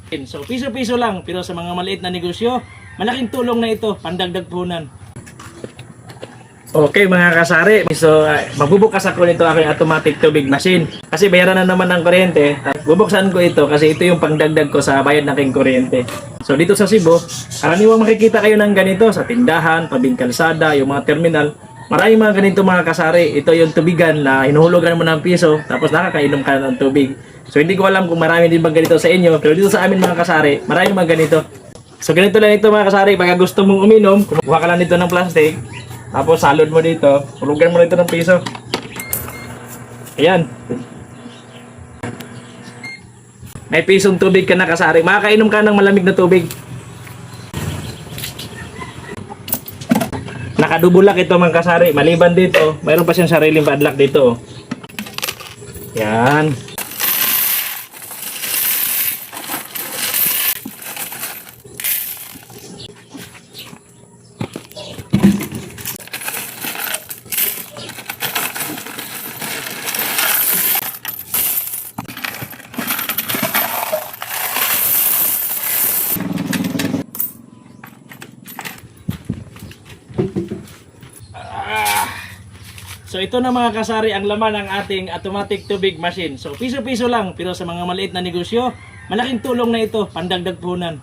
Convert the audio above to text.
So piso-piso lang, pero sa mga maliit na negosyo, malaking tulong na ito, pandagdag puhunan. Okay mga kasari, so magbubukas ako nito aking automatic tubig machine. Kasi bayaran na naman ng kuryente. Bubuksan ko ito kasi ito yung pangdagdag ko sa bayad ng aking kuryente. So dito sa Cebu, karaniwang makikita kayo ng ganito sa tindahan, tabing kalsada, yung mga terminal. Maraming mga ganito mga kasari. Ito yung tubigan na hinuhulugan mo ng piso tapos nakakainom ka ng tubig. So hindi ko alam kung marami din bang ganito sa inyo, pero dito sa amin mga kasari, maraming mga ganito. So ganito lang ito mga kasari, pagka gusto mong uminom, kumuha ka lang dito ng plastic. Tapos salod mo dito, hulugan mo dito ng piso. Ayan. May pisong tubig ka na kasari. Makakainom ka ng malamig na tubig. Nakadubulak ito mga kasari. Maliban dito, mayroon pa siyang sariling padlock dito. Yan. So ito na mga kasari ang laman ng ating automatic tubig machine. So piso-piso lang, pero sa mga maliit na negosyo, malaking tulong na ito, pandagdag puhunan.